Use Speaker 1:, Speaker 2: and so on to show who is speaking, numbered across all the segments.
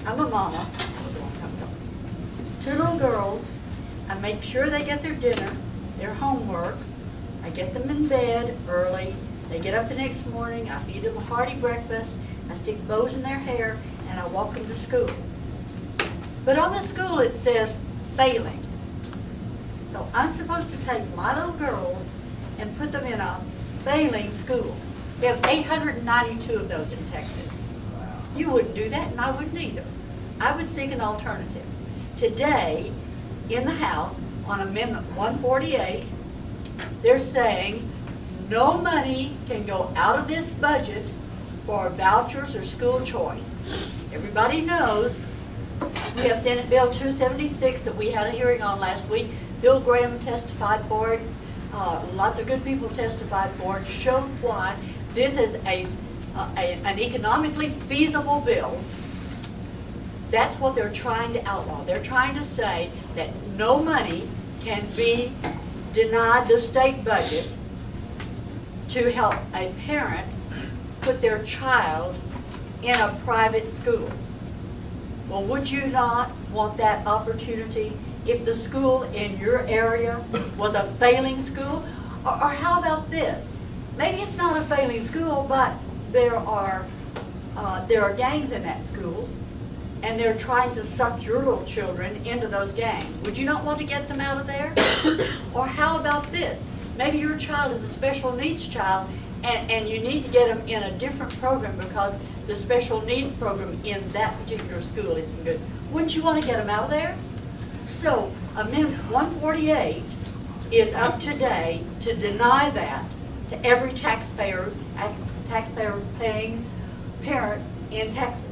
Speaker 1: I'm a mama. 2 little girls. I make sure they get their dinner, their homework. I get them in bed early. They get up the next morning. I feed them a hearty breakfast. I stick bows in their hair, and I walk them to school. But on the school it says failing. So I'm supposed to take my little girls and put them in a failing school. We have 892 of those in Texas. You wouldn't do that, and I wouldn't either. I would seek an alternative. Today, in the House, on Amendment 148, they're saying no money can go out of this budget for vouchers or school choice. Everybody knows we have Senate Bill 276 that we had a hearing on last week. Bill Graham testified for it. Lots of good people testified for it, showed why this is an economically feasible bill. That's what they're trying to outlaw. They're trying to say that no money can be denied the state budget to help a parent put their child in a private school. Well, would you not want that opportunity if the school in your area was a failing school? Or how about this? Maybe it's not a failing school, but there are gangs in that school, and they're trying to suck your little children into those gangs. Would you not want to get them out of there? Or how about this? Maybe your child is a special needs child, and you need to get them in a different program because the special needs program in that particular school isn't good. Wouldn't you want to get them out of there? So Amendment 148 is up today to deny that to every taxpayer paying parent in Texas.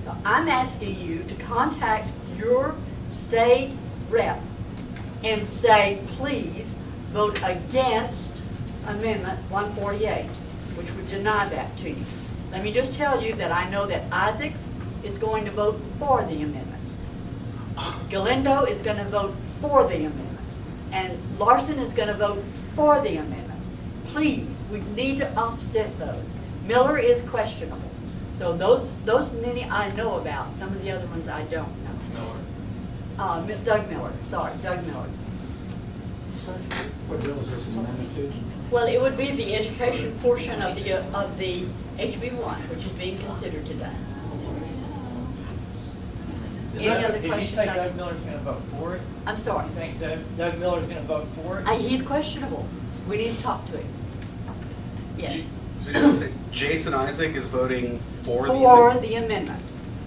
Speaker 1: So I'm asking you to contact your state rep and say, please vote against Amendment 148, which would deny that to you. Let me just tell you that I know that Isaacs is going to vote for the amendment. Galindo is going to vote for the amendment. And Larson is going to vote for the amendment. Please, we need to offset those. Miller is questionable. So those many I know about. Some of the other ones I don't know.
Speaker 2: Miller.
Speaker 1: Doug Miller. Sorry, Doug Miller.
Speaker 3: What bill is this amendment to?
Speaker 1: Well, it would be the education portion of the HB1, which is being considered today. Any other
Speaker 4: Did you
Speaker 1: questions?
Speaker 4: say Doug Miller's going to vote for it?
Speaker 1: I'm sorry.
Speaker 4: You think Doug Miller's going to vote for it?
Speaker 1: He's questionable. We need to talk to him. Yes.
Speaker 2: So you say Jason Isaac is voting for the
Speaker 1: For
Speaker 2: amendment?
Speaker 1: the amendment.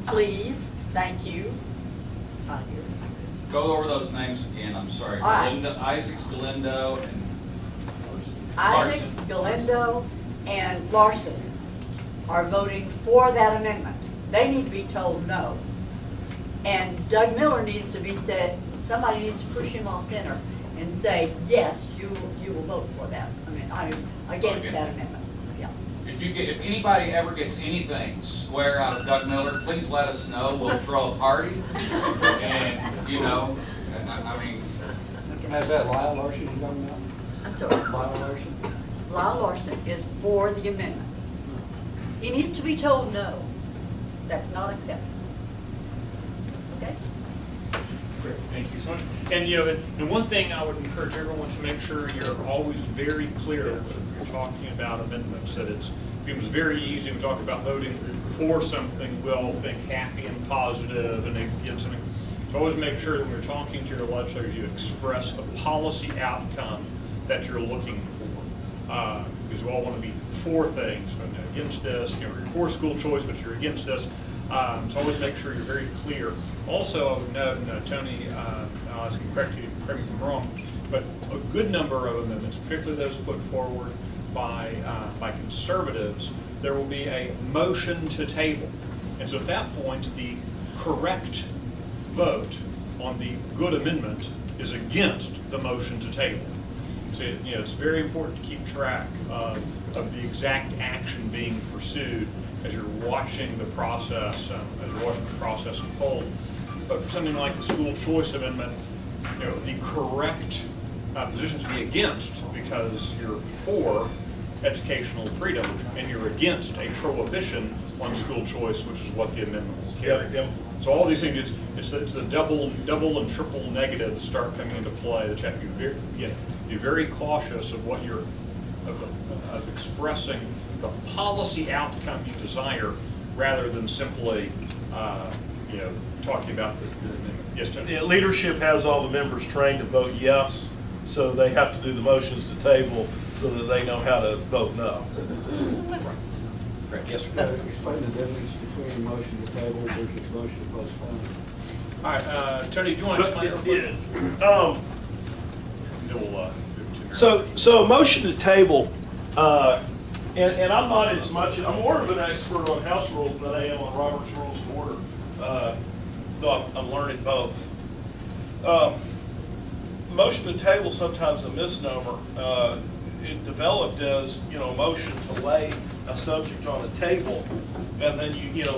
Speaker 1: Please, thank you.
Speaker 5: Go over those names again, I'm sorry.
Speaker 1: All right.
Speaker 5: Isaacs, Galindo, and
Speaker 1: Isaac,
Speaker 5: Larson.
Speaker 1: Galindo, and Larson are voting for that amendment. They need to be told no. And Doug Miller needs to be said, somebody needs to push him off center and say, yes, you will vote for that. I'm against that amendment. Yeah.
Speaker 5: If anybody ever gets anything square out of Doug Miller, please let us know. We'll throw a party. And, you know, I mean.
Speaker 3: Has that Lyle Larson you talking about?
Speaker 1: I'm sorry.
Speaker 3: Lyle Larson?
Speaker 1: Lyle Larson is for the amendment. He needs to be told no. That's not acceptable. Okay?
Speaker 6: Great, thank you so much. And and one thing I would encourage everyone to make sure you're always very clear when you're talking about amendments, that it becomes very easy to talk about voting for something, we'll think happy and positive and against something. So always make sure that when you're talking to your legislators, you express the policy outcome that you're looking for. Because we all want to be for things, but against this, you're for school choice, but you're against this. So always make sure you're very clear. Also, I would note, and Tony, I'll ask you to correct me if I'm wrong, but a good number of amendments, particularly those put forward by conservatives, there will be a motion to table. And so at that point, the correct vote on the good amendment is against the motion to table. So it's very important to keep track of the exact action being pursued as you're watching the process, unfold. But for something like the school choice amendment, the correct position to be against, because you're for educational freedom and you're against a prohibition on school choice, which is what the amendment will carry.
Speaker 7: Yep.
Speaker 6: So all these things, it's the double and triple negatives start coming into play that you have to be very cautious of what you're of expressing the policy outcome you desire, rather than simply talking about the yes, John?
Speaker 7: Yeah, leadership has all the members trained to vote yes, so they have to do the motions to table so that they know how to vote no.
Speaker 2: Correct. Yes, sir.
Speaker 3: Explain the difference between motion to table versus motion to postpone.
Speaker 6: All right, Tony, do you want to explain it?
Speaker 7: Yeah.
Speaker 6: Then we'll do it to
Speaker 7: So a motion to table, and I'm not as much, I'm more of an expert on house rules than I am on Robert's Rules of Order, though I'm learning both. Motion to table sometimes a misnomer. It developed as, a motion to lay a subject on a table, and then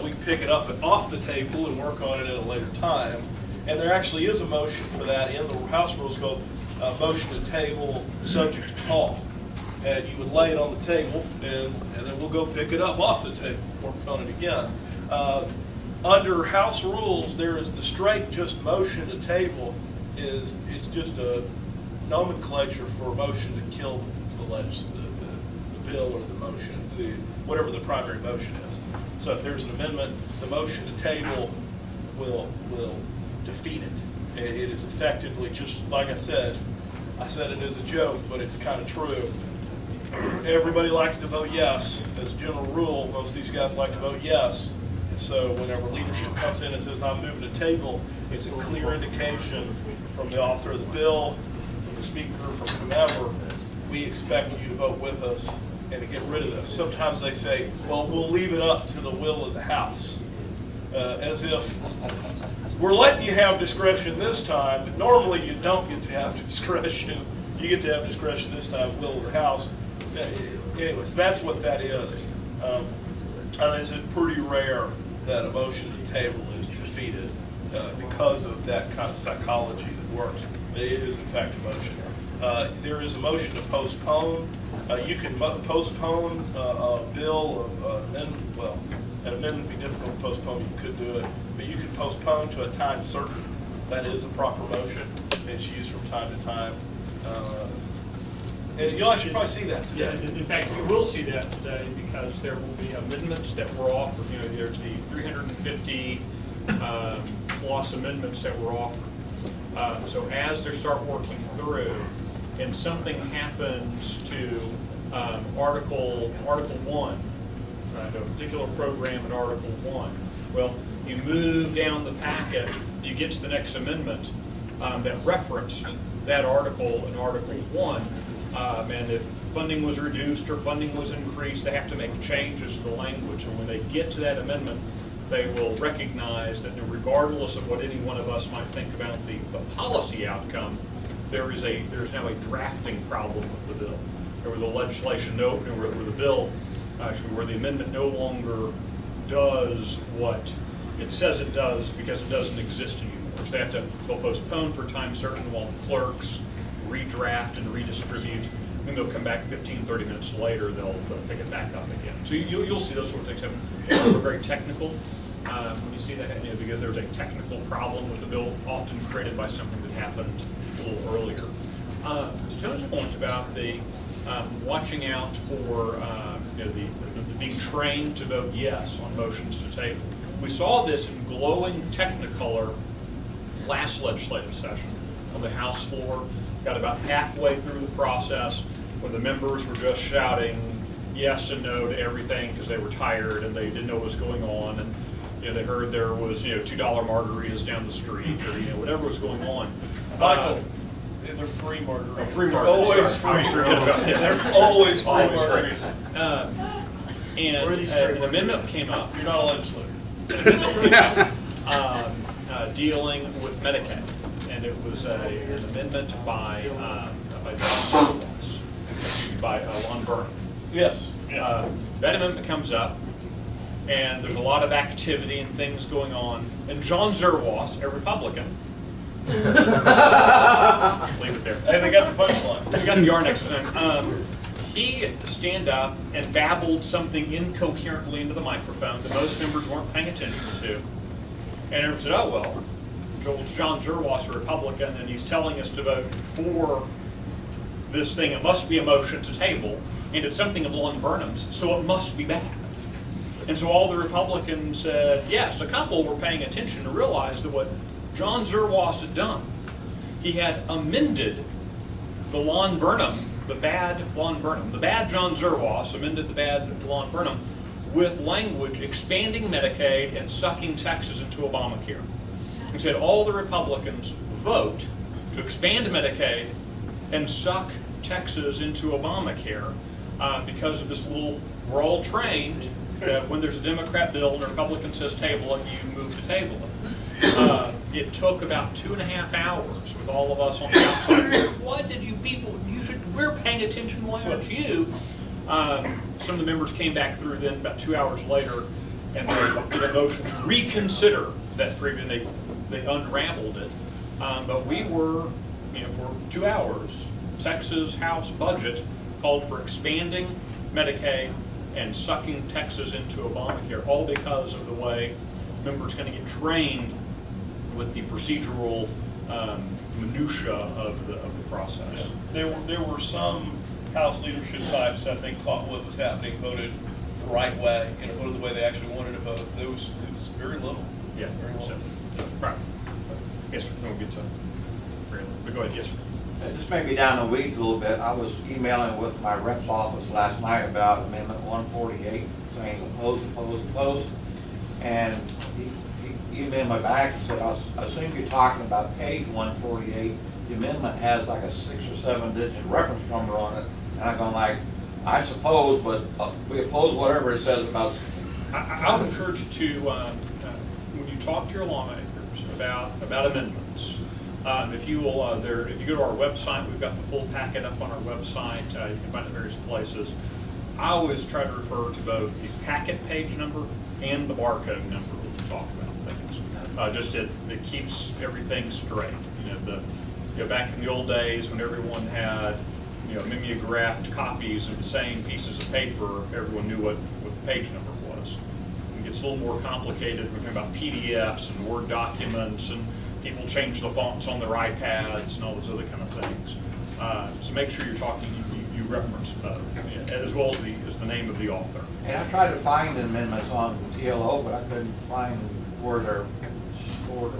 Speaker 7: we pick it up off the table and work on it at a later time. And there actually is a motion for that in the House Rules called motion to table subject to call. And you would lay it on the table, and then we'll go pick it up off the table, work on it again. Under House Rules, there is the straight just motion to table is just a nomenclature for a motion to kill the bill or the motion, whatever the primary motion is. So if there's an amendment, the motion to table will defeat it. It is effectively just, like I said it as a joke, but it's kind of true. Everybody likes to vote yes. As a general rule, most of these guys like to vote yes. And so whenever leadership comes in and says, I'm moving to table, it's a clear indication from the author of the bill, from the speaker, from whomever, we expect you to vote with us and to get rid of this. Sometimes they say, well, we'll leave it up to the will of the House. As if we're letting you have discretion this time, but normally you don't get to have discretion. You get to have discretion this time, will of the House. Anyways, that's what that is. And it's pretty rare that a motion to table is defeated because of that kind of psychology that works. It is, in fact, a motion. There is a motion to postpone. You can postpone a bill, an amendment would be difficult to postpone. You could do it, but you can postpone to a time certain. That is a proper motion. It's used from time to time. And you'll actually probably see that today.
Speaker 6: Yeah, in fact, you will see that today because there will be amendments that were offered. There's the 350 plus amendments that were offered. So as they start working through, and something happens to Article 1, a particular program in Article 1, well, you move down the packet, you get to the next amendment that referenced that article in Article 1. And if funding was reduced or funding was increased, they have to make changes to the language. And when they get to that amendment, they will recognize that regardless of what any one of us might think about the policy outcome, there's now a drafting problem with the bill. There was a legislation where the bill, actually where the amendment no longer does what it says it does because it doesn't exist anymore. So they'll postpone for time certain while the clerks redraft and redistribute, then they'll come back 15-30 minutes later, they'll pick it back up again. So you'll see those sort of things happen. They're very technical. When you see that, because there's a technical problem with the bill, often created by something that happened a little earlier. To Joe's point about the watching out for the being trained to vote yes on motions to table. We saw this in glowing technicolor last legislative session on the House floor. Got about halfway through the process when the members were just shouting yes and no to everything because they were tired and they didn't know what was going on, and they heard there was $2 margaritas down the street or whatever was going on.
Speaker 7: Michael, they're free margaritas.
Speaker 6: Oh, free margaritas.
Speaker 7: Always free.
Speaker 6: Forget about that.
Speaker 7: They're always free
Speaker 6: Always
Speaker 7: margaritas.
Speaker 6: And an amendment came up.
Speaker 7: You're not a legislator.
Speaker 6: Dealing with Medicaid, and it was an amendment by John Sullivan, by Lon Vernon.
Speaker 7: Yes.
Speaker 6: That amendment comes up, and there's a lot of activity and things going on, and John Zerwas, a Republican, leave it there.
Speaker 7: And they got the punchline.
Speaker 6: We got the R next to him. he stand up and babbled something incoherently into the microphone that most members weren't paying attention to. And everyone said, oh, well, John Zerwas, a Republican, and he's telling us to vote for this thing. It must be a motion to table, and it's something of Lon Burnham's, so it must be bad. And so all the Republicans said, yes, a couple were paying attention to realize that what John Zerwas had done, he had amended the Lon Burnham, the bad Lon Burnham, the bad John Zerwas amended the bad Lon Burnham with language expanding Medicaid and sucking Texas into Obamacare. And said all the Republicans vote to expand Medicaid and suck Texas into Obamacare because of this little, we're all trained that when there's a Democrat bill and a Republican says table it, you move to table it. It took about 2.5 hours with all of us on the outside. What did you people, we're paying attention, why aren't you? Some of the members came back through then about 2 hours later and they did a motion to reconsider that previous, they unraveled it. But we were, for 2 hours, Texas House budget called for expanding Medicaid and sucking Texas into Obamacare, all because of the way members kind of get trained with the procedural minutia of the process.
Speaker 7: There were some House leadership types, I think, caught what was happening, voted the right way, voted the way they actually wanted to vote. It was very little.
Speaker 6: Yeah,
Speaker 7: Very little.
Speaker 6: so, right. Yes, sir, we'll get to, but go ahead, yes, sir.
Speaker 8: Just maybe down the weeds a little bit. I was emailing with my rep's office last night about Amendment 148, saying opposed. And he emailed me back and said, I assume you're talking about page 148. The amendment has like a 6 or 7 digit reference number on it. And I'm going like, I suppose, but we oppose whatever it says about.
Speaker 6: I would encourage you to, when you talk to your lawmakers about amendments, if you will, if you go to our website, we've got the full packet up on our website. You can find it various places. I always try to refer to both the packet page number and the barcode number when we talk about things. Just it keeps everything straight. Back in the old days when everyone had mimeographed copies of the same pieces of paper, everyone knew what the page number was. It gets a little more complicated when we're talking about PDFs and Word documents, and people change the fonts on their iPads and all those other kind of things. So make sure you're talking, you reference both, as well as the name of the author.
Speaker 8: And I tried to find amendments on TLO, but I couldn't find where they're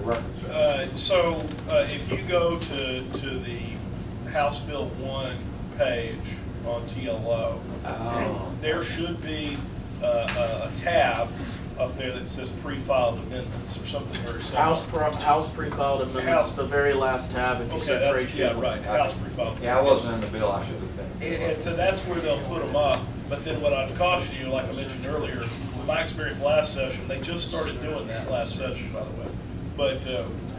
Speaker 8: reference.
Speaker 7: So if you go to the House Bill 1 page on TLO, there should be a tab up there that says pre-filed amendments or something very similar.
Speaker 9: House pre-filed amendments is the very last tab if you search.
Speaker 7: Yeah, right, House pre-filed.
Speaker 8: Yeah, I wasn't in the bill, I should have been.
Speaker 7: And so that's where they'll put them up. But then what I'd caution you, like I mentioned earlier, my experience last session, they just started doing that last session, by the way. But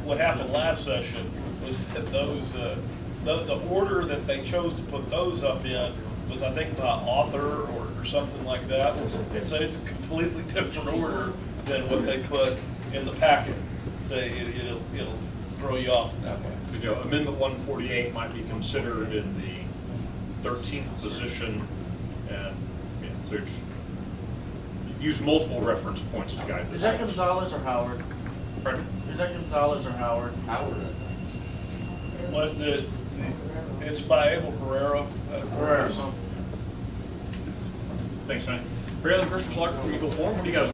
Speaker 7: what happened last session was that those, the order that they chose to put those up in was, I think, by author or something like that. And so it's a completely different order than what they put in the packet. So it'll throw you off.
Speaker 6: Okay. Amendment 148 might be considered in the 13th position, and there's use multiple reference points to guide this.
Speaker 9: Is that Gonzalez or Howard?
Speaker 6: Pardon?
Speaker 9: Is that Gonzalez or Howard?
Speaker 8: Howard.
Speaker 7: It's by Abel Herrera.
Speaker 9: Herrera.
Speaker 6: Thanks, man. Barry Allen, Christian Slugger from Eagle Forum. What do you guys